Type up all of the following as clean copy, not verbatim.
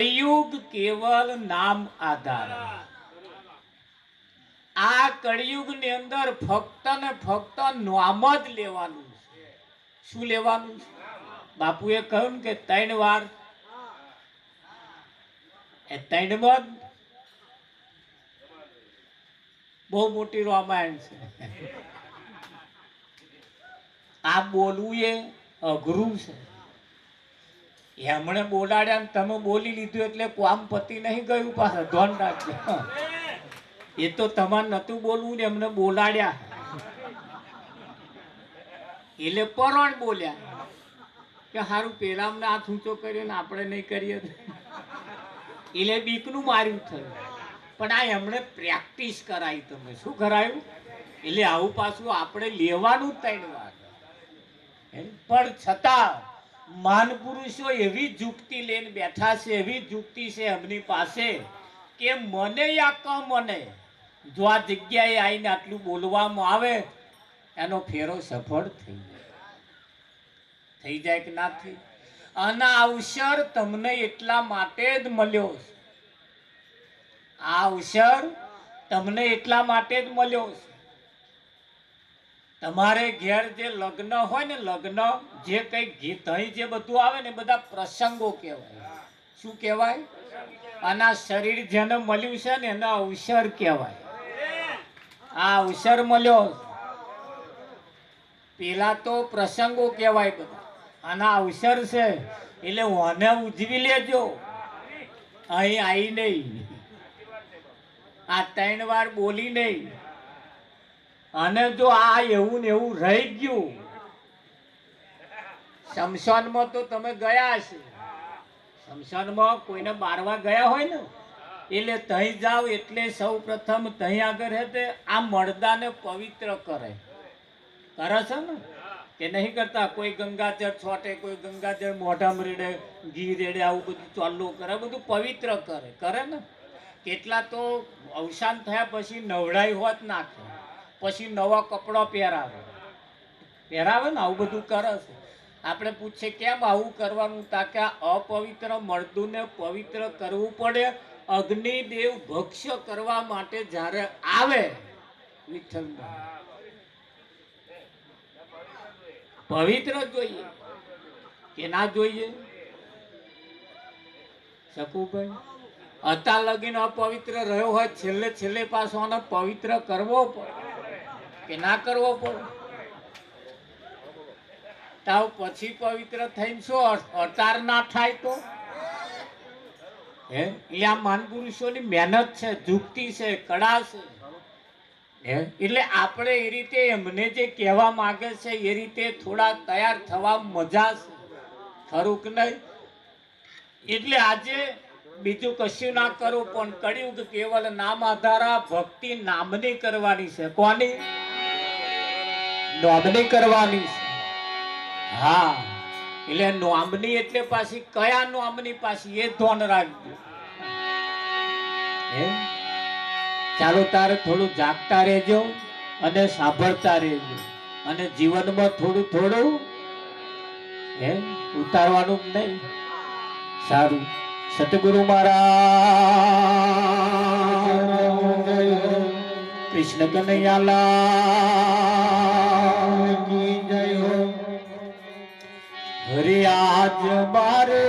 કળિયુગ કેવલ નામ આધાર. આ કળિયુગ ની અંદર ફક્ત ને ફક્ત નામ જ લેવાનું છે. શું લેવાનું છે? બાપુએ કહ્યું કે 3 વાર એ 3 માં બહુ મોટી રામાયણ છે. આ બોલવું એ અઘરું છે. એમણે બોલાડ્યા તમે બોલી લીધું એટલે કામ પતિ નહીં ગયું. પાછા ધ્યાન રાખજો. એ તો તમારે નતું બોલવું ને એમને બોલાડ્યા એટલે પરણ બોલ્યા કે સારું પેલા અમને હાથ ઊંચો કર્યો ને આપણે નહીં કરીએ એટલે બીકનું માર્યું થયું. પણ આ એમણે પ્રેક્ટિસ કરાવી. તમે શું કરાયું? એટલે આવું પાછું આપણે લેવાનું 3 વાર. પણ છતાં માન પુરુષો એવી જુક્તિ લઈને બેઠા છે, એવી જુક્તિ છે એમની પાસે કે મને યા ક મને જો આ જગ્યાએ આવીને આટલું બોલવામાં આવે એનો ફેરો સફળ થઈ જાય કે ના થઈ. અને અવસર તમને એટલા માટે જ મળ્યો છે. આ અવસર તમને એટલા માટે જ મળ્યો છે. તમારે ઘેર જે લગ્ન હોય ને, લગ્ન જે કઈ ગીત અહીં જે બધું આવે ને બધા પ્રસંગો કહેવાય. શું કહેવાય? અને આ શરીર જેને મળ્યું છે ને એના અવસર કહેવાય. આ અવસર મળ્યો. પેલા તો પ્રસંગો કહેવાય બધા, અને અવસર છે એટલે ઓને ઉજવી લેજો. અહીં આવી નહીં, આ 3 વાર બોલી નહીં. અને જો આ એવું ને એવું રહી ગયું, શમશાનમાં તો તમે ગયા હશે. શમશાનમાં કોઈને બારવા ગયા હોય ને એટલે તહીં જાવ એટલે સૌ પ્રથમ તહીં આગળ હે આ મર્દાને પવિત્ર કરે છે ને કે નહીં કરતા? કોઈ ગંગાજળ છોટે, કોઈ ગંગાજળ મોઢામાં રેડે, ઘી રેડે, આવું બધું ચાલુ કરે, બધું પવિત્ર કરે ને. કેટલા તો અવસાન થયા પછી નવડાઈ હોત નાખે, પછી નવા કપડા પહેરાવે ને આવું બધું કરે છે. આપણે પૂછીએ કેમ આવું કરવાનું? તાકે અપવિત્ર મર્દુને પવિત્ર કરવું પડે. અગ્નિદેવ ભક્ષ્ય કરવા માટે જ્યારે આવે વિઠ્ઠલ પવિત્ર જોઈએ કે ના જોઈએ? શકુભાઈ અત્યાર લગીને અપવિત્ર રહ્યો હોય, છેલ્લે પાછો પવિત્ર કરવો પડે કે ના કરવો પડે? તાવ પછી પવિત્ર થઈને શું અતાર ના થાય તો? એ આ માન પુરુષોની મહેનત છે, જુક્તિ છે, કળા છે. એટલે આપણે એ રીતે એમને જે કહેવા માંગે છે એ રીતે થોડા તૈયાર થવા મજા છે, ખરું કે નહીં? એટલે આજે બીજું કશું ના કરવું, પણ કળિયુગ કેવલ નામ આધારા ભક્તિ નામની કરવાની છે. કોની? નામની કરવાની છે. હા, એટલે નામની એટલે પાછી કયા નામની પાછી એ ધ્યાન રાખજો. ચાલો તારે થોડું જાગતા રહેજો અને સાંભળતા રહેજો, અને જીવનમાં થોડું ઉતારવાનું નહીં. સારું. સતગુરુ મહારાજ કૃષ્ણ કનૈયાલાલ કી જય હો. હરે આજ મારે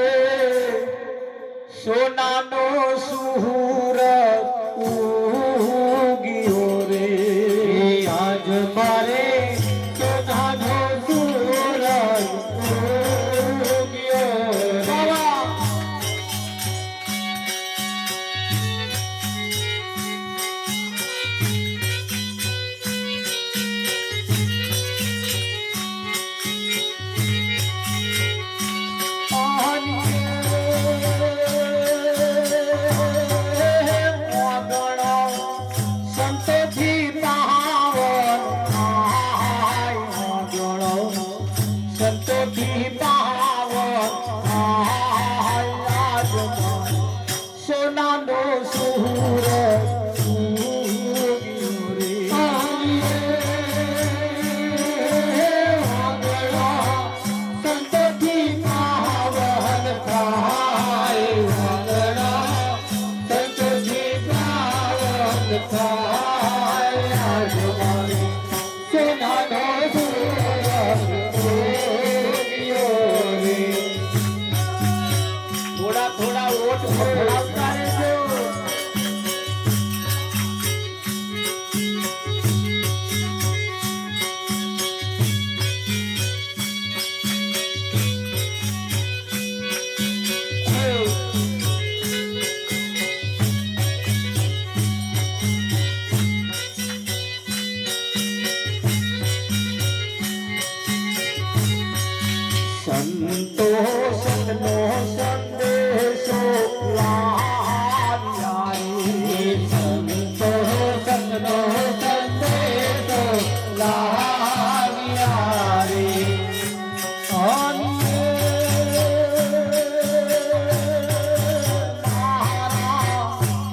સોનાનો સુહૂરત ઉગ્યો રે. આજ મારે સોનાનો સુહૂરત ઉગ્યો. થોડા ઓટ ખવડાવતા રહેજો. સંતોષનો સંદેશો લાવ્યા રે. સંતોષનો સંદેશો લાવ્યા રે.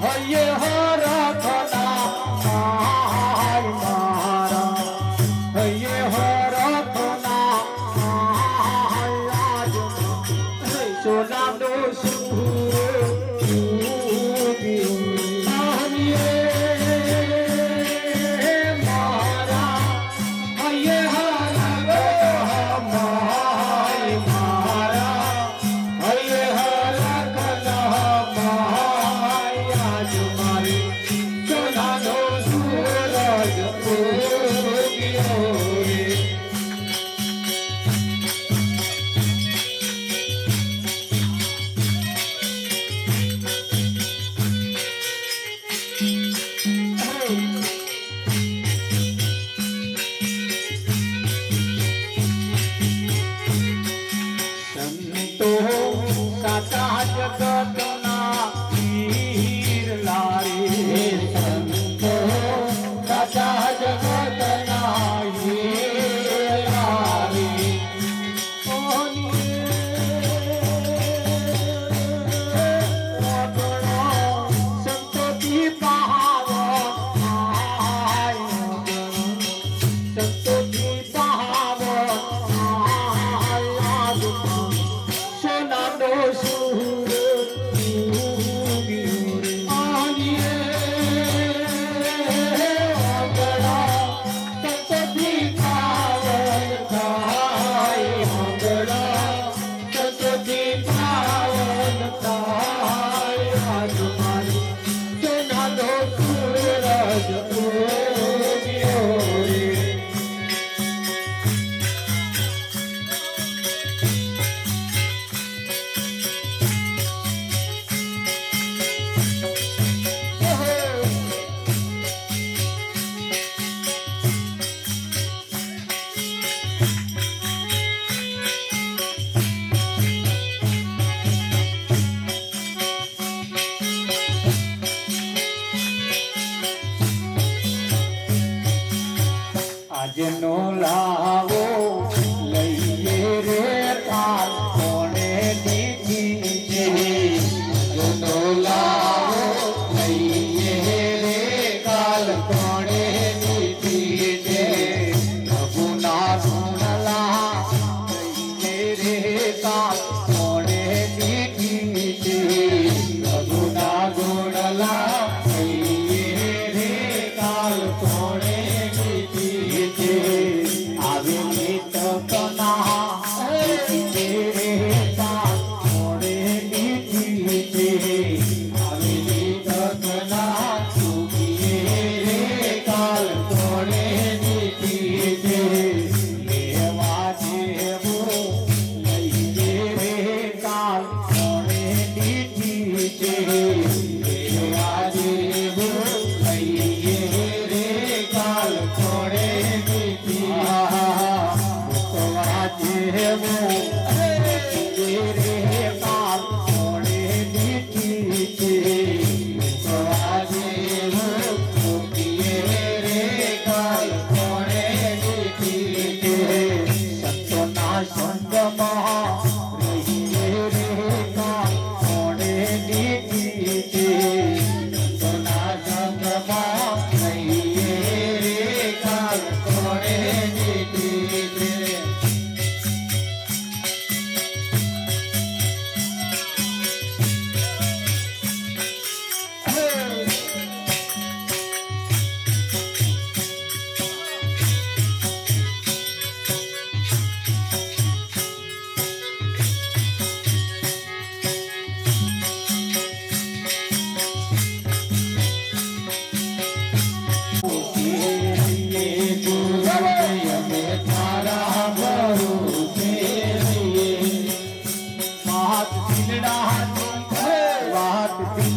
હૈયે હરખના મારા હૈયે હરખના સોનાનો સૂર મારા હૈયે હરખના મારા હૈયે હરખના માયા જ મારી સોનાનો સૂરજ ઉગ્યો રે. સંતો સાચા જગતના વીર લારે. સંતો સાચા જગતના વીર લારે. સંતોથી પહાવો સંતોથી પહાવો સોનાનો સૂર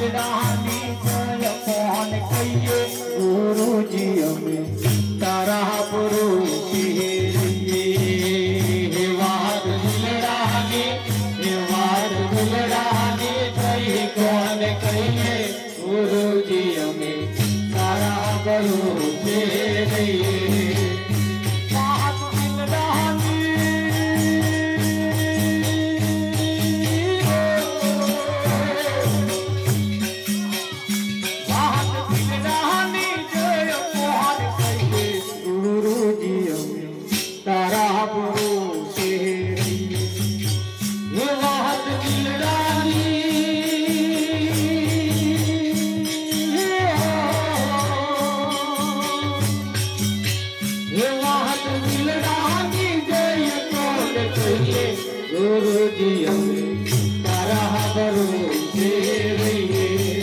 દિલડાની જય કોણ કહીએ ગુરુજી અમે તારા ભરોસે રહીએ વાત દિલડાની જય કોણ કહીએ ગુરુજી અમે તારા ભરોસે રહીએ ગુરુજી અમે તારા ભરોસે રહીએ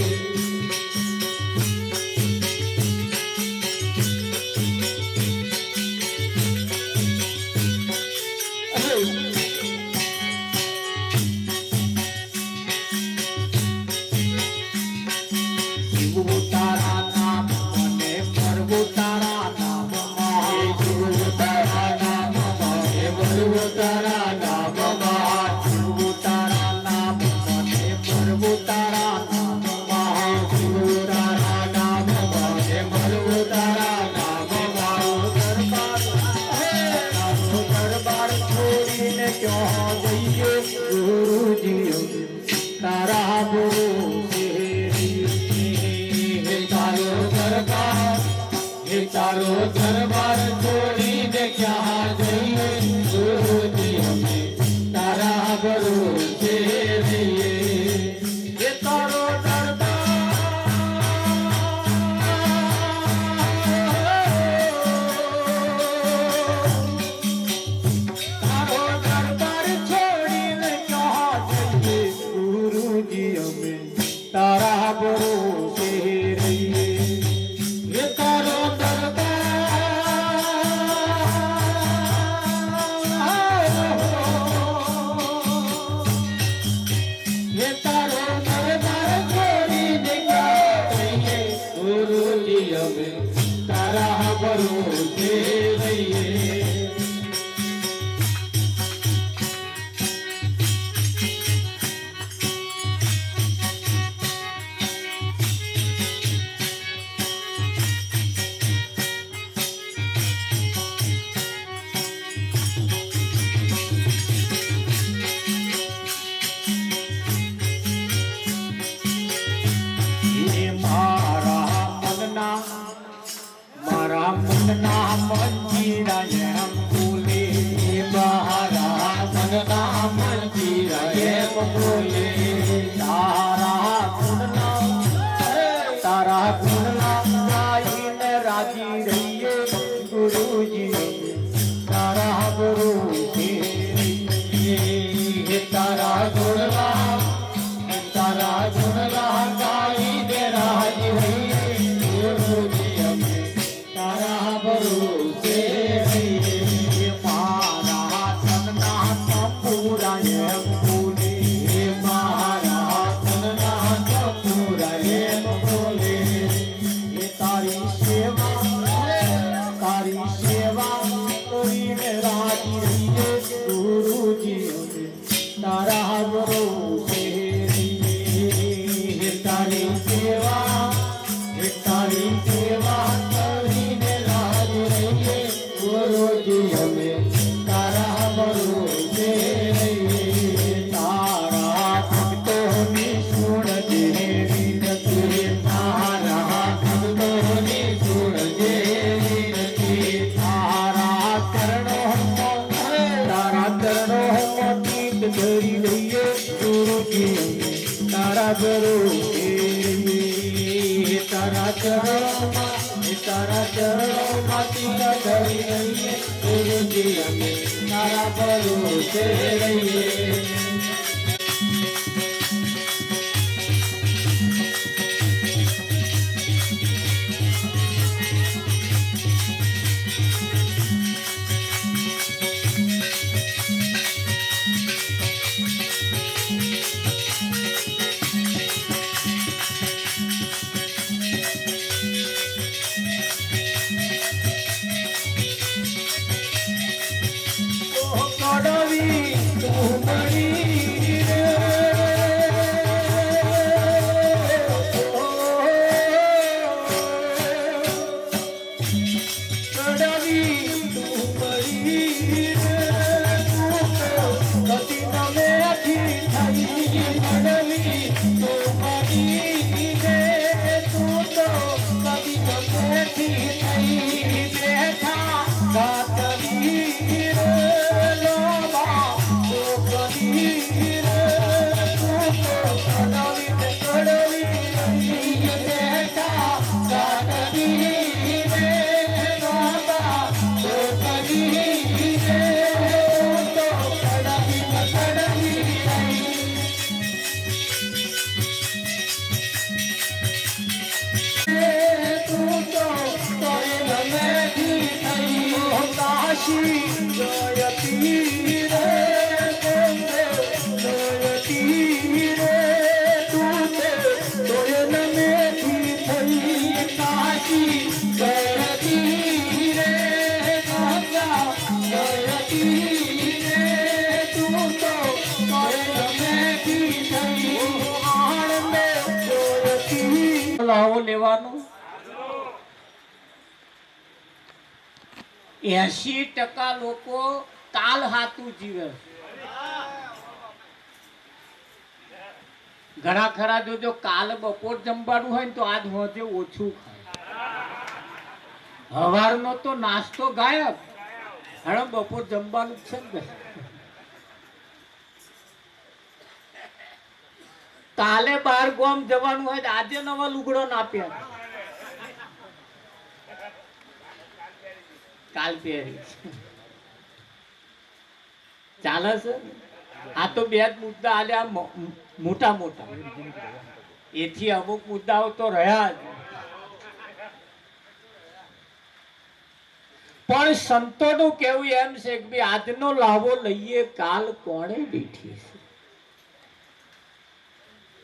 તારા નામ મને પ્રભુ તારા નામ તારા નામ મને પ્રભુ તારા નામ તારા ભરોસે તારો દરબાર છોડીને ક્યાં જઈએ ગુરુજી અમે તારા ભરોસે રહીએ એ તારો દરબાર છોડીને ક્યાં જઈએ ગુરુજી અમે તારા ભરોસે રહીએ એ તારો તારા ભરોસે રહીએ મારા મનના મંજીરા એમ બોલે મારા મનના મંજીરા એમ બોલે તારા ગુણના ગાઈને રાજી રહીએ ગુરુજી તારા ભરોસે રહીએ તારા ગુણના ગાઈને રાજી રહીએ ગુરુજી અમે તારા ભરોસે રહીએ મારા તનના તપુરા એમ બોલે મારા તનના તપુરા એમ બોલે એ તારી સેવા કરીને રાજી રહીએ ગુરુજી અમે તારા ભરોસે રહીએ તારી સેવા કરીને રાજી રહીએ ગુરુજી અમે તારા ભરોસે રહીએ તારા ભક્તોની સુણજે વિનતી તારા ભક્તોની સુણજે વિનતી તારા ચરણો મોતી ધરી લઈએ ગુરુજી અમે તારા ભરોસે રહીએ તારા ચરણોમાંથી ધરી રહીએ ગુરુજી અમે તારા ભરોસે રહીએ કાશી ગયતી રે ગયતી રે તું તે તોય નમેથી થઈ કાશી ગયતી રે ગંગા ગયતી રે તું તો તોય નમેથી થઈ આણંદે જોયતી લાવો લેવાનું 80% લોકો કાલ હાતું જીવે. ઘણા ખરા જો કાલ બપોર જમવાનું હોય ને તો આજ હોજે ઓછું ખાય. હવારનો તો નાસ્તો ગાયબ. હવે બપોર જમવાનું છે ને. કાલે બહાર ગામ જવાનું હોય તો આજે નવા લુગડો નાપ્યા. કાલ પહેરી ચાલે છે. આ તો બે જ મુદ્દા આલ્યા મોટા મોટા. એથી અમુક મુદ્દાઓ તો રહ્યા જ. પણ સંતોનું કેવું એમ છે કે ભાઈ આજનો લાવો લઈએ કાલ કોણે બેઠી છે.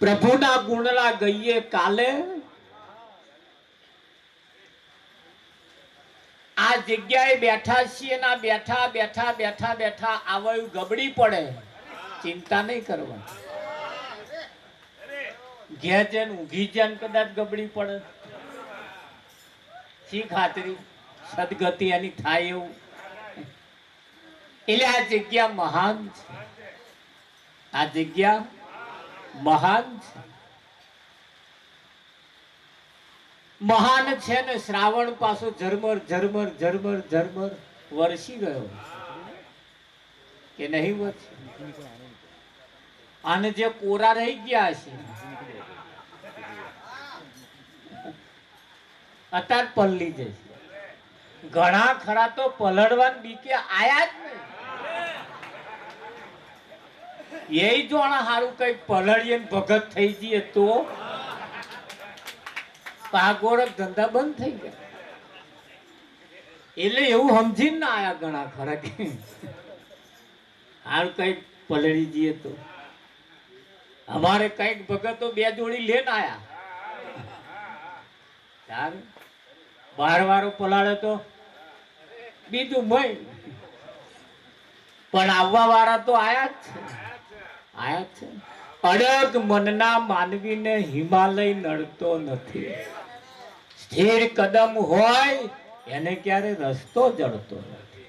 પ્રભુના ગુણલા ગઈએ કાલે આ જગ્યાએ બેઠા છીએ ના બેઠા બેઠા બેઠા બેઠા આવું ગબડી પડે. ચિંતા નહીં કરવાની. ઘેર જઈને ઊંઘી જાય કદાચ ગબડી પડે. શી ખાતરી સદગતિ એની થાય એવું. એટલે આ જગ્યા મહાન છે. આ જગ્યા મહાન છે. મહાન છે ને શ્રાવણ પાછો ઝરમર ઝરમર ઝરમર ઝરમર વરસી ગયો કે નહીં વરસી. અને જે કોરા રહી ગયા છે અત્યારે પલ્લી જશે. ઘણા ખરા તો પલળવાન બીકે આયા જ નહીં. એ જોણા હારું કઈ પલળીએ ભગત થઈ જઈએ તો પાગોરક ધંધા બંધ થઈ ગયા. એટલે એવું સમજીને ના આયા ઘણા ખરા કે હાલ કઈક પલળી જઈએ તો. અમારે કઈક ભગતો બે જોડી લેને આયા. 12 વારો પલાળે તો બીજું મય. પણ આવવા વાળા તો આયા જ છે. આયા જ છે. અડગ મનના માનવીને હિમાલય નડતો નથી. સ્થિર કદમ હોય એને ક્યારે રસ્તો જડતો નથી.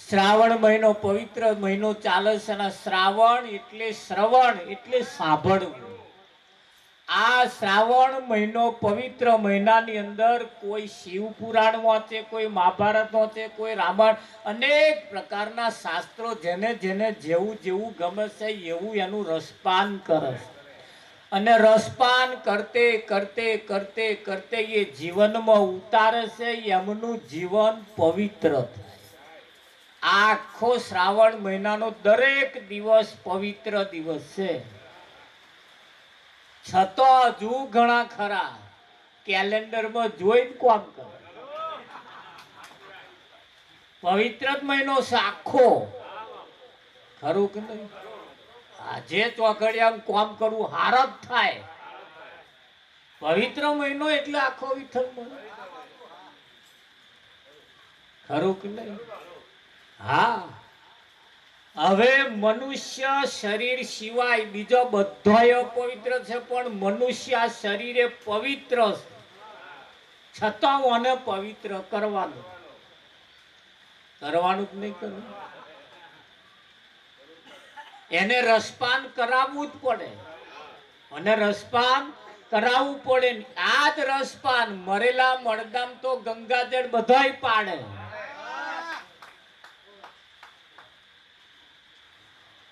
શ્રાવણ મહિનો પવિત્ર મહિનો ચાલે છે અને શ્રાવણ એટલે શ્રવણ એટલે સાંભળવું. આ શ્રાવણ મહિનો પવિત્ર મહિનાની અંદર કોઈ શિવ પુરાણ વાંચે, કોઈ મહાભારત વાંચે, કોઈ રામાયણ, અનેક પ્રકારના શાસ્ત્રો જેને જેને જેવું જેવું ગમે છે એવું એનું રસપાન કરે છે. અને રસપાન કરતે કરતે કરતે કરતે એ જીવનમાં ઉતારે છે. એમનું જીવન પવિત્ર થાય. આખો શ્રાવણ મહિનાનો દરેક દિવસ પવિત્ર દિવસ છે. છતાં હજુ ઘણા ખરા કેલેન્ડરમાં જોઈને કામ કરે. પવિત્ર જ મહિનો છે આખો. ખરું કે નહીં? આજે ચોઘડિયા કામ કરવું હાર જ થાય. પવિત્ર મહિનો એટલે આખો વિઠ્ઠલ મહિનો. ખરું કે નહીં? હા. હવે મનુષ્ય શરીર સિવાય બીજો બધો પવિત્ર છે, પણ મનુષ્ય શરીરે પવિત્ર છે. છતાં મને પવિત્ર કરવાનું જ નહીં કરવું. એને રસપાન કરાવવું જ પડે. અને રસપાન કરાવવું પડે. આ જ રસપાન મરેલા મળદામ તો ગંગાજળ બધાય પાડે.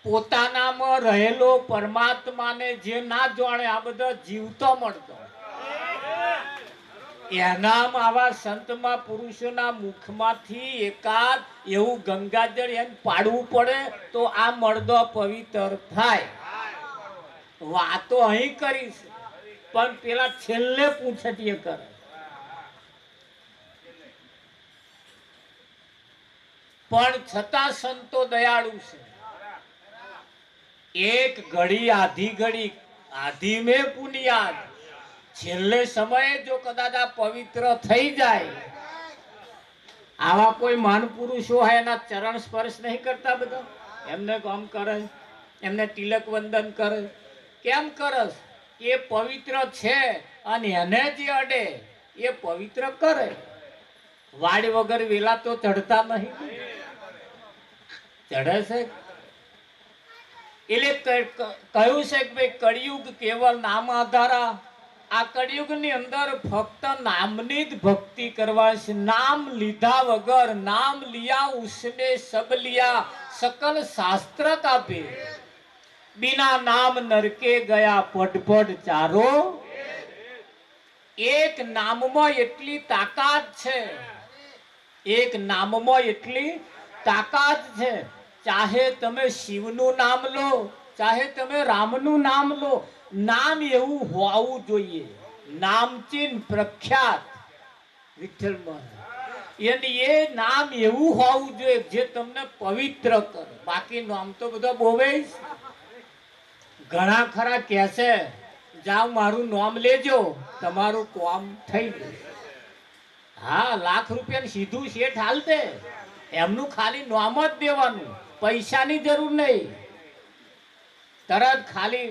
પોતાનામાં રહેલો પરમાત્માને જે ના જાણે આ બધા જીવતો મળતો એનામાં આવા સંતમાં પુરુષોના મુખમાંથી એકાદ એવું ગંગાજળ એમ પાડવું પડે તો આ મળદો પવિત્ર થાય. વાતો અહીં કરીશ પણ પેલા છેલ્લે પૂછટીએ કરે. પણ છતાં સંતો દયાળુ છે. એક ઘડી આધી મેં પુનિયાદ, છેલ્લે સમયે જો કદાચ આ પવિત્ર થઈ જાય, આવા કોઈ મહાન પુરુષો હોય એના ચરણ સ્પર્શ નહીં કરતા બધા? એમને કામ કરે, એમને તિલક વંદન કરે, કેમ કરસ? એ પવિત્ર છે અને એને જે અડે એ પવિત્ર કરે. વાડ વગર વેલા તો ચડતા નહીં, ચડે છે. એટલે કહ્યું છે કે ભાઈ કળિયુગ કેવળ નામ આધારા. આ કળિયુગ ની અંદર ફક્ત નામની જ ભક્તિ કરવા છે. નામ લીધા વગર, નામ લિયા ઉસને સબ લિયા, સકલ શાસ્ત્ર કાપે, બિના નામ નરકે ગયા પડ ચારો. એક નામમાં એટલી તાકાત છે, એક નામમાં એટલી તાકાત છે. ચાહે તમે શિવનું નામ લો, ચાહે તમે રામનું નામ લો, નામ એવું હોવું જોઈએ, નામચીન પ્રખ્યાત વિઠ્ઠલ. એ નામ એવું હોવું જોઈએ જે તમને પવિત્ર કરે. બાકી નામ તો બધા બોવે. ઘણા ખરા કહે છે જાઓ મારું નામ લેજો તમારું કામ થઈ ગયું. હા, લાખ રૂપિયા સીધું શેઠ હાલતે, એમનું ખાલી નામ જ દેવાનું, પૈસાની જરૂર નહીં. તરત ખાલી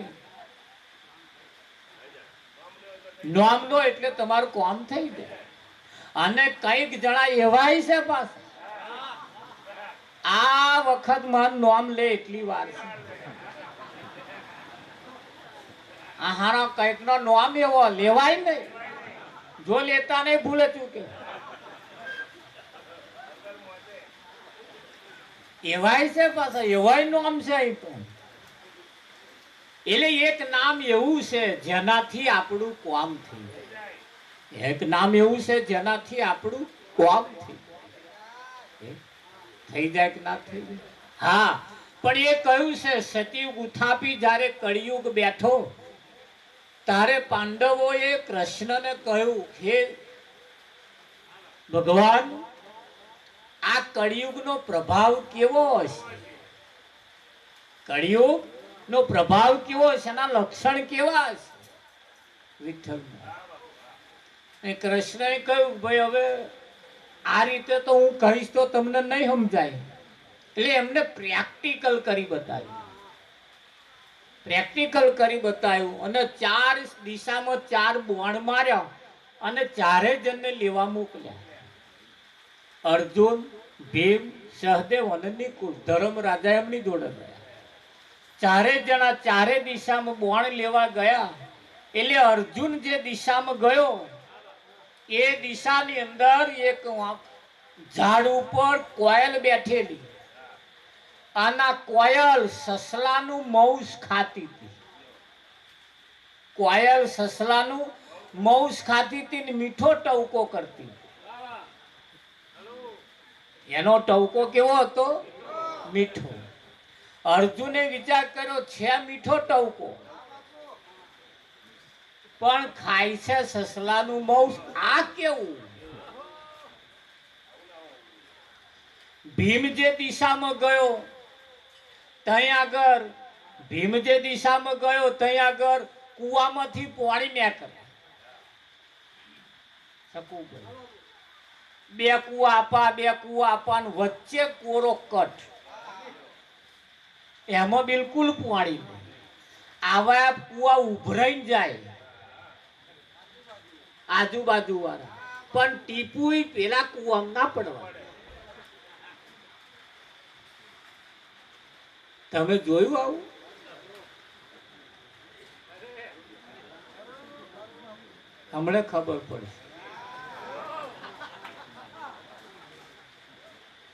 નામ લો એટલે તમારું કામ થઈ જાય. અને કઈક જણા એવાય છે પાછા, આ વખત મારું નામ લે એટલી વાર છે. આ હારા કઈક નો નામ એવો લેવાય નહીં, જો લેતા નહીં ભૂલે ચૂકે. એવાય છે પાછા, એવાય નામ છે. એટલે એક નામ એવું છે જેનાથી આપણું કામ થઈ જાય. એક નામ એવું છે જેનાથી આપણું કામ થઈ જાય કે ના થઈ જાય? હા, પણ એ કહ્યું છે સતયુગ ઉથાપી જ્યારે કળિયુગ બેઠો તારે પાંડવોએ કૃષ્ણને કહ્યું, હે ભગવાન, આ કળિયુગનો પ્રભાવ કેવો હશે? કળિયુગ નો પ્રભાવ કેવો હશે? એના લક્ષણ કેવા હશે? વિઠ્ઠલ કૃષ્ણએ કહ્યું, ભાઈ હવે આ રીતે તો હું કહીશ તો તમને નહીં સમજાય. એટલે એમને પ્રેક્ટિકલ કરી બતાવ્યું, પ્રેક્ટિકલ કરી બતાવ્યું. અને ચાર દિશામાં ચાર બોણ માર્યા અને ચારે જણને લેવા મોકલ્યા. અર્જુન, ભીમ, સહદેવ અને નિકુલ. ધર્મ રાજા એમની જોડે ગયા. ચારે જણા ચારે દિશામાં બોણ લેવા ગયા. એટલે અર્જુન જે દિશામાં ગયો એ દિશાની અંદર એક ઝાડ ઉપર કોયલ બેઠેલી. આના કોયલ સસલાનું માંસ ખાતી હતી. કોયલ સસલાનું માંસ ખાતી હતી ને મીઠો ટવકો કરતી. એનો ટવકો કેવો હતો? મીઠો. અર્જુને વિચાર કર્યો છે મીઠો ટવકો, પણ ખાય છે સસલાનું માંસ, આ કેવું? ભીમ જે દિશામાં ગયો ત્યાં આગળ, ભીમ જે દિશામાં ગયો ત્યાં આગળ કુવામાંથી પાણી નીકળે. બે કુવા આપા વચ્ચે કોરો કટ, એમાં બિલકુલ પાણી. આવા કુવા ઉભરાઈ જાય આજુબાજુ વાળા, પણ ટીપું પેલા કુવામાં ના પડવા. તમે જોયું આવું? હમણાં ખબર પડે.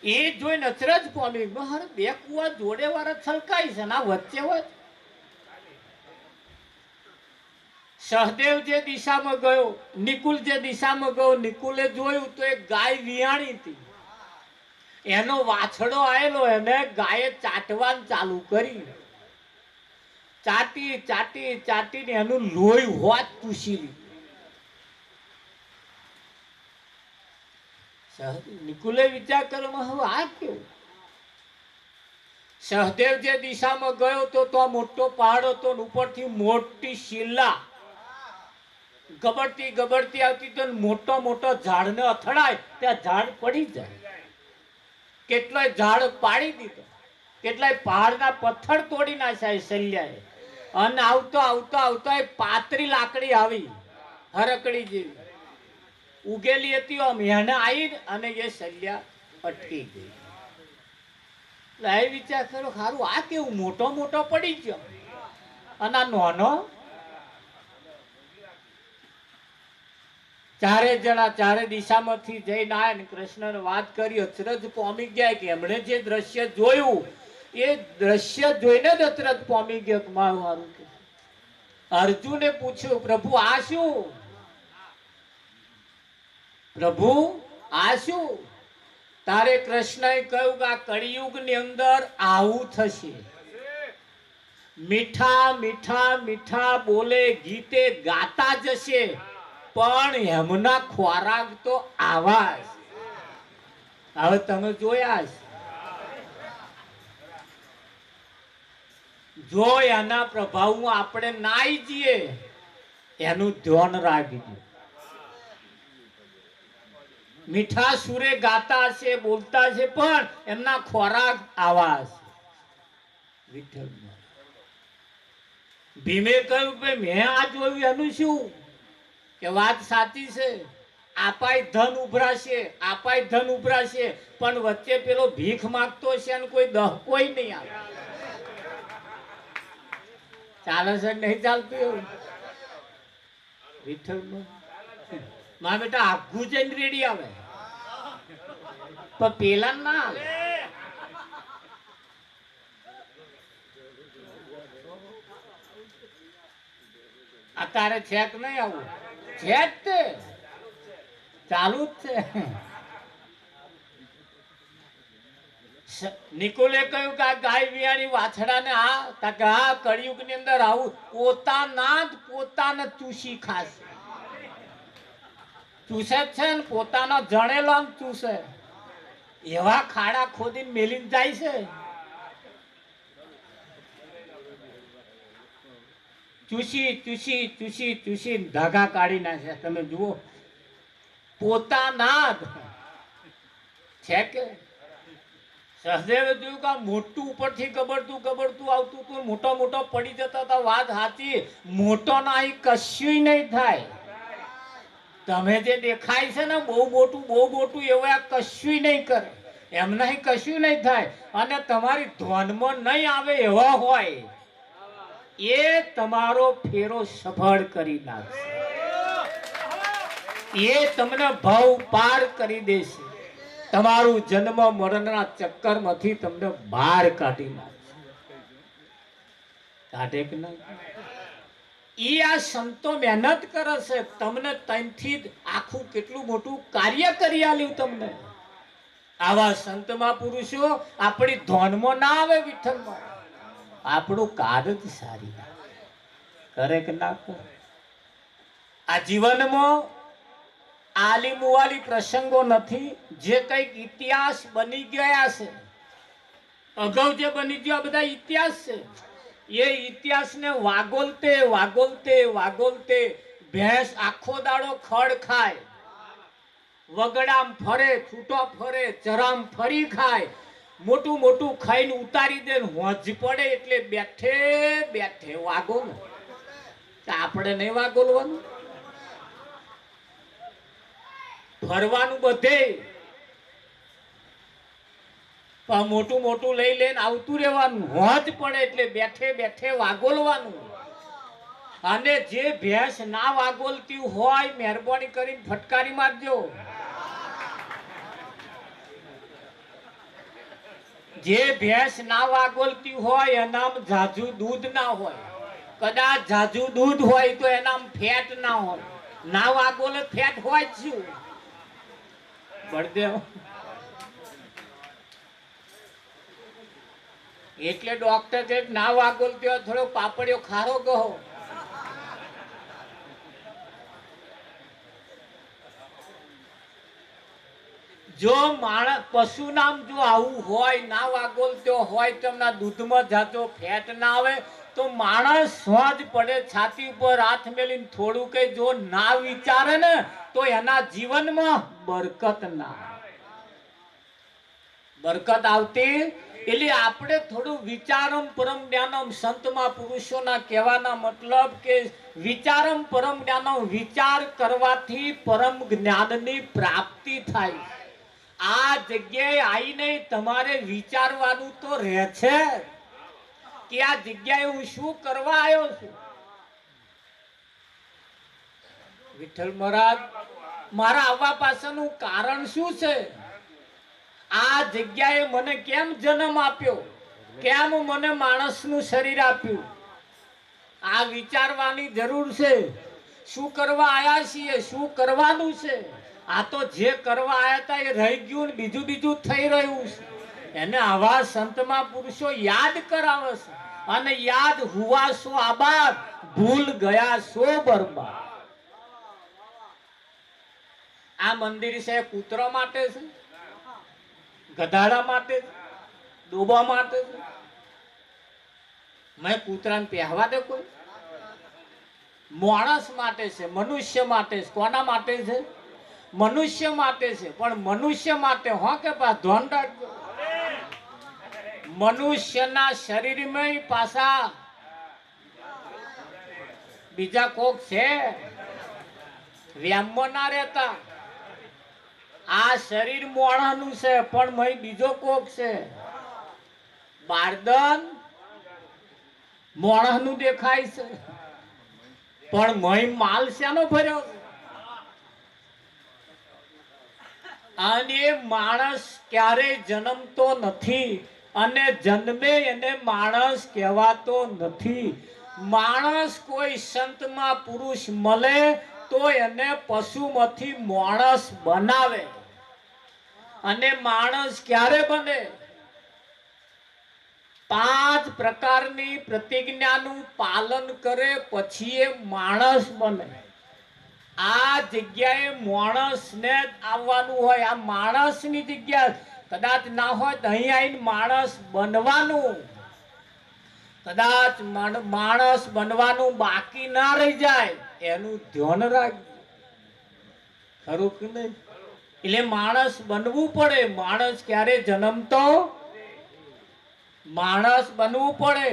એ જોઈ નચરજ પામી, બે કુવા જોડે વાળા છલકાય છે ના વચ્ચે હોય. સહદેવ જે દિશામાં ગયો, નિકુલ જે દિશામાં ગયો, નિકુલે જોયું તો એક ગાય વિયાણી હતી. એનો વાછડો આવેલો, એને ગાયે ચાટવાનું ચાલુ કરી. ચાટી ચાટી ચાટીને એનું લોહી હોત પૂછી લીધું. નિકુલે વિચાર કર્યો, હવે આ કેવું? સહદેવ જે દિશામાં ગયો તો મોટો પહાડ હતો, ઉપરથી મોટી શિલા ગબડતી ગબડતી આવતી તો મોટો મોટો ઝાડને અથડાય ત્યાં ઝાડ પડી જાય. કેટલાય ઝાડ પાડી દીધો, કેટલાય પહાડના પથ્થર તોડી નાખ્યા શલ્યાએ. અને આવતો આવતો આવતો એ પાતળી લાકડી આવી, હરકડી જેવી ઉગેલી હતી. આમ એને આવી અને એ શલ્યા અટકી ગઈ. એ વિચાર કર્યો, સારું આ કેવું મોટો મોટો પડી ગયો અને આ નાનો. ચારે જણા ચારે દિશામાંથી જઈને આયા ને કૃષ્ણને વાત કરી. અચરજ પામી ગયા કે એમણે જે દ્રશ્ય જોયું એ દ્રશ્ય જોઈને જ અચરજ પામી ગયો. મારું હારું કે અર્જુને પૂછ્યું, પ્રભુ આ શું? પ્રભુ આ શું? તારે કૃષ્ણએ કહ્યું કે આ કળિયુગ ની અંદર આવું થશે. મીઠા મીઠા મીઠા બોલે, ગીતે ગાતા જશે, પણ એમના ખોરાક તો આવા. હવે તમે જોયા જો એના પ્રભાવમાં આપણે નાઈ જઈએ એનું ધ્યાન રાખજો. મીઠા સુરે ગાતા હશે, બોલતા છે, પણ એમના ખોરાક આવા હશે. વિઠ્ઠલ ભીમે કહ્યું કે મેં આ જોયું એનું શું? કે વાત સાચી છે, આપાય ધન ઉભરાશે, આપાય ધન ઉભરાશે, પણ વચ્ચે પેલો ભીખ માંગતો છે અને કોઈ કોઈ નહીં આવે. ચાલે છે નહીં ચાલતું એવું? વિઠ્ઠલ મારા બેટા આખું જઈને રેડી આવે, પણ પેલા ના આવે. અત્યારે છેક નહીં આવું, છેક તે ચાલુ જ છે. નિકુલે કહ્યું કે આ ગાય વિયાણી વાછડાને આ કળિયુગ ની અંદર આવું પોતાને ચૂસી ખાશે. ચૂસે જ છે ને, પોતાનો જણેલો ચૂસે. એવા ખાડા ખોદીને મેલીને જાય છે. ચૂસી ચૂસી ચૂસી ચૂસી ધાગા કાઢી નાખે. તમે જુઓ, પોતાના છે કે સહદેવે જોયું કે મોટું ઉપરથી ગબડતું ગબડતું આવતું હતું, મોટો મોટો પડી જતા હતા. વાત સાચી, મોટો ના કશું નહીં થાય. તમે જે દેખાય છે ને બહુ મોટું એવું આ કશું નહીં કરે. એમના કશું નહીં થાય. અને તમારી ધ્યાનમાં નહીં આવે એવા હોય એ તમારો ફેરો સફળ કરી નાખશે. એ તમને ભાવ પાર કરી દેશે. તમારું જન્મ મરણના ચક્કરમાંથી તમને બહાર કાઢી નાખશે. કાઢે કે ના? ઈ આ સંતો મહેનત કરે છે, તમને તનથી આખું કેટલું મોટું કાર્ય કરી આલ્યું તમને. આવા સંત મહાપુરુષો આપણી ધોનમાં ના આવે, વિઠ્ઠલમાં આપણું કાર્ય જ સારી કરે કે ના કરે. આ જીવનમાં આલી મુવાલી પ્રસંગો નથી. જે કઈક ઇતિહાસ બની ગયા છે, અગાઉ જે બની ગયા બધા ઇતિહાસ છે. એ ઇતિહાસને વાગોલતે વાગોલતે વાગોલતે ભેંસ આખો દાડો ખડ ખાય, વગડામ ફરે, છૂટો ફરે, ચરામ ફરી ખાય, મોટું મોટું ખાઈને ઉતારી દે, હોજ પડે એટલે બેઠે બેઠે વાગોલ. આપણે નહીં વાગોલવાનું, ફરવાનું બધે મોટું મોટું લઈ લઈને આવતું રહેવાનું. હોજ પડે એટલે બેઠે બેઠે વાગોલવાનું. અને જે ભેંસ ના વાગોલતી હોય મહેરબાની કરીને ફટકારી મારજો. જે ભેંસ ના વાગોલતી હોય એનામાં જાજુ દૂધ ના હોય. કદાચ જાજુ દૂધ હોય તો એનામાં ફેટ ના હોય. ના વાગોલે ફેટ હોય જ શું? બળદેવ એટલે ડોક્ટર કે ના વાગોલતી હોય થોડો પાપડિયો ખારો કહો. જો માણસ પશુ નામ જો આવું હોય ના વાગોલતો હોય તેમના દૂધમાં જાતો ફેટ ના આવે તો માણસ સ્વાજ પડે છાતી ઉપર હાથ મેલીને થોડું કઈ જો ના વિચારે ને તો એના જીવનમાં બરકત ના બરકત આવતી એટલે આપણે થોડું વિચારમ પરમ જ્ઞાનમ સંતમાં પુરુષોના કહેવાના મતલબ કે વિચારમ પરમ જ્ઞાનમ વિચાર કરવાથી પરમ જ્ઞાનની પ્રાપ્તિ થાય. આ જગ્યાએ આવીને તમારે વિચારવાનું તો રહે છે કે આ જગ્યાએ હું શું કરવા આવ્યો છું. વિઠ્ઠલ મહારાજ મારા આવવા પાછળનું કારણ શું છે? આ જગ્યાએ મને કેમ જન્મ આપ્યો? કેમ મને માણસનું શરીર આપ્યું? આ વિચારવાની જરૂર છે. શું કરવા આયા છીએ? શું કરવાનું છે? આ તો જે કરવા આયા હતા એ રહી ગયું ને બીજું બીજું થઈ રહ્યું છે. એને આવા સંતમાં પુરુષો યાદ કરાવે છે અને યાદ હુવા સો આબાદ ભૂલ ગયા સો બરબાદ. આ મંદિર છે કૂતરા માટે છે, ગધાડા માટે, ડોબા માટે. મેં કૂતરાને પહેવા દે કોઈ? માણસ માટે છે, મનુષ્ય માટે છે. કોના માટે છે? મનુષ્ય માટે છે. પણ મનુષ્ય માટે હો કે પાછા ધ્યાન રાખજો, મનુષ્યના શરીરમાં પાછા બીજા કોક છે. વ્યામમાં ના રહેતા. આ શરીર મોણાનું છે પણ મય બીજો કોક છે. બારદન મોણાનું દેખાય છે પણ મય માલ શાનો ભર્યો છે? અને માણસ ક્યારેય જન્મતો નથી અને જન્મે એને માણસ કહેવાતો નથી. માણસ કોઈ સંતમાં પુરુષ મળે તો એને પશુમાંથી માણસ બનાવે. અને માણસ ક્યારે બને? 5 પ્રકારની પ્રતિજ્ઞાનું પાલન કરે પછી એ માણસ બને. આ જગ્યાએ માણસને જ આવવાનું હોય. આ માણસની જગ્યા કદાચ ના હોય તો અહીં આવીને માણસ બનવાનું. કદાચ માણસ બનવાનું બાકી ના રહી જાય એનું ધ્યાન રાખજો. ખરું કે નહીં? એટલે માણસ બનવું પડે. માણસ ક્યારે જન્મતો? માણસ બનવું પડે.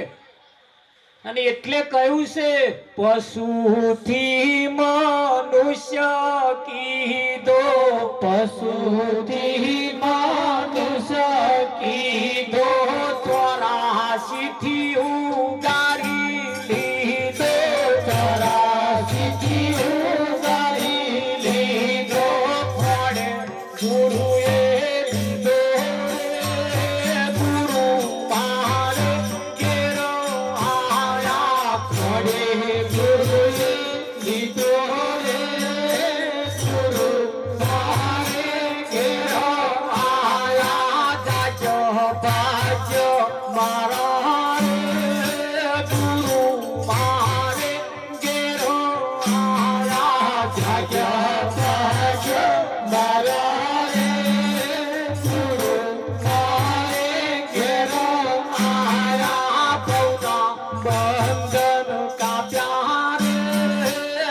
અને એટલે કહ્યું છે પશુથી મનુષ્ય કીધો, પશુથી મનુષ્ય કીધો, 84 થી ઉગારી લીધો, 84 થી ઉગારી લીધો. પડે ગુરુએ લીધો, ગુરુ પારે કેરો આયા. પડે ગુરુએ લીધો રે, ગુરુ પારે કેરો આયા. જાજો બાજો મારા રે, ગુરુ પારે કેરો આયા. જાજો બાજો મારા રે, ગુરુ પારે કેરો આયા. પૌના બંધન કાપ્યા રે,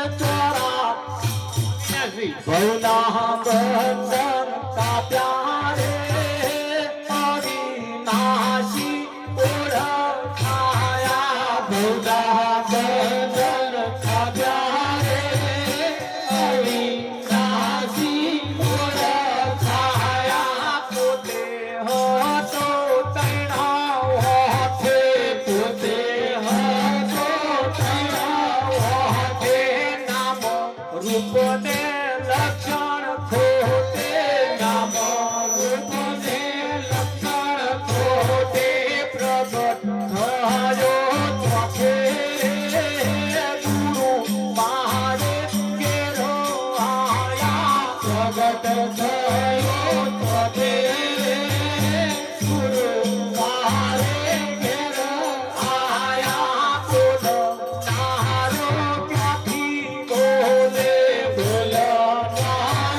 84 પૌના બંધન કાપ્યા રે, અવિનાશી ઓળખાયા. પૌના બંધન કાપ્યા રે, અવિનાશી ઓળખાયા. પોતે હતો તૈણા હાથે, પોતે હતો તૈણા હાથે. નામ રૂપ ને લક્ષણ ખોટે, નામ રૂપ ને લક્ષણ ખોટે. પ્રગટ થયો ચોખે, ગુરુ મારે કેરો આયા. પ્રગટ થયો ચોખે, ગુરુ મારે કેરો આયા. બોલ તારો ક્યાંથી બોલે, બોલ તારો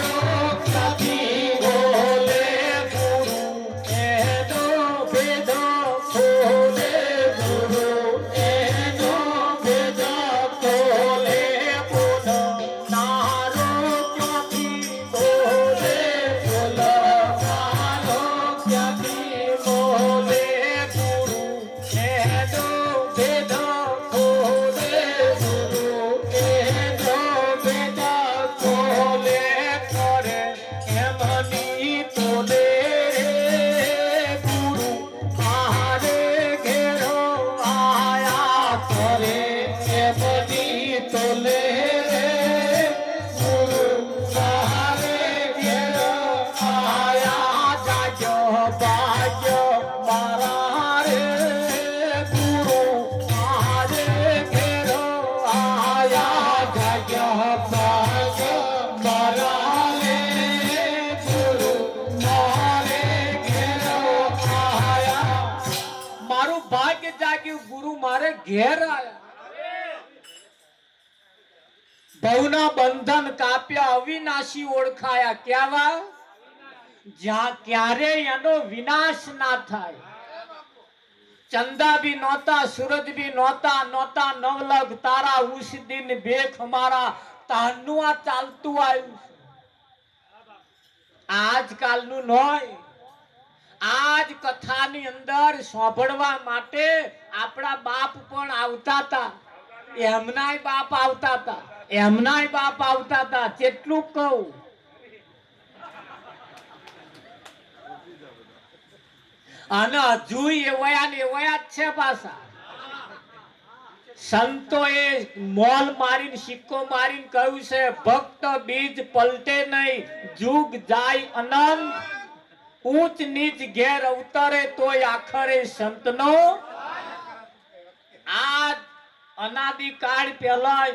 તો લે રે ગુરુ મારે ઘેર આયા જાજો બાજો મારા રે ગુરુ મારે ઘેર આયા જાજો બાજો મારા રે ગુરુ મારે ઘેર આયા મારું ભાગ્ય જાગ્યું ગુરુ મારે ઘેર આયા ભવના બંધન કાપ્યા અવિનાશી ઓળખાયા ક્યાવા જ્યાં ક્યારેય એનો વિનાશ ના થાય ચંદા બી નહોતા સૂરજ બી નહોતા નવલખ તારા ઉસ દિન ભેખ મારા તારનું આ ચાલતું આવ્યું આજકાલનું નોય આજ કથાની અંદર સાંભળવા માટે આપણા બાપ પણ આવતા હતા એમનાય બાપ આવતા હતા કેટલું કહું અને હજુ એવયા જ છે પાછા સંતોએ મોલ મારીને સિક્કો મારીને કહ્યું છે ભક્ત બીજ પલટે નહીં જુગ જાય અનંત ઊંચ નીચ ઘેર અવતરે તોય આખરે સંતનો આ અનાદિકાળ પહેલા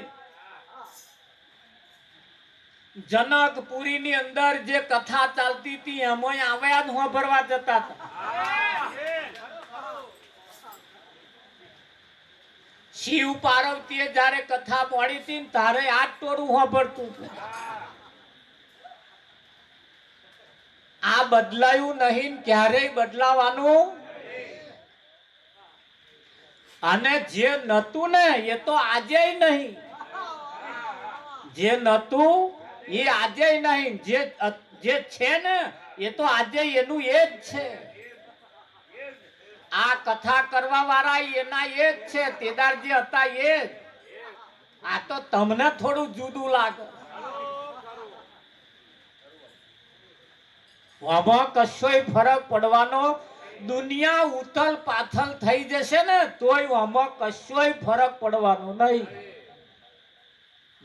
જનકપુરી ની અંદર જે કથા ચાલતી હતી એમાં આવ્યા જ સાંભળવા જતા હતા શિવ પાર્વતીએ જયારે કથા પડી હતી તારે આ ટોરું સાંભળતું આ બદલાયું નહીં ક્યારેય બદલાવાનું અને જે નતું ને એ તો આજે નહીં જે નતું એ આજે નહીં જે છે ને એ તો આજે એનું એ જ છે આ કથા કરવા વાળા એના એ જ છે તેદાર જે હતા એ જ આ તો તમને થોડું જુદું લાગે આમાં કશોય ફરક પડવાનો દુનિયા ઉથલ પાથલ થઈ જશે ને તોય આમાં કશોય ફરક પડવાનો નહીં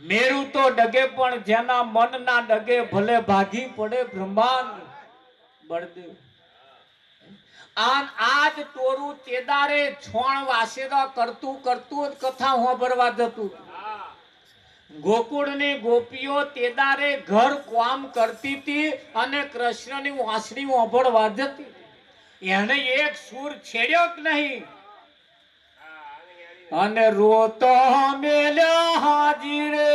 મેરું તો ડગે પણ જેના મન ના ડગે ભલે ભાગી પડે બ્રહ્માંડ બળદેવ આજ ટોરું તેદારે છોણ વાસેરા કરતું કથા સાંભળવા જતું ગોકુળની ગોપીઓ તેદારે ઘર કામ કરતી હતી અને કૃષ્ણની વાંસળી સાંભળવા જતી એને એક સુર છેડ્યો કે નહીં અને રોતો મેલ્યા હાજી રે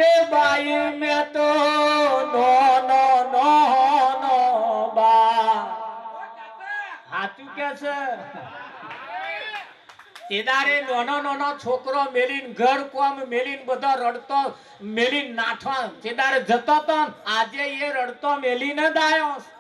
એ બાઈ મેં તો નો બા સાચું કે છે તેદારે નાનો છોકરો મેલીને ઘર કોમ મેલીને બધા રડતો મેલીને નાઠવા તેદારે જતો તો આજે એ રડતો મેલીને જ આવ્યો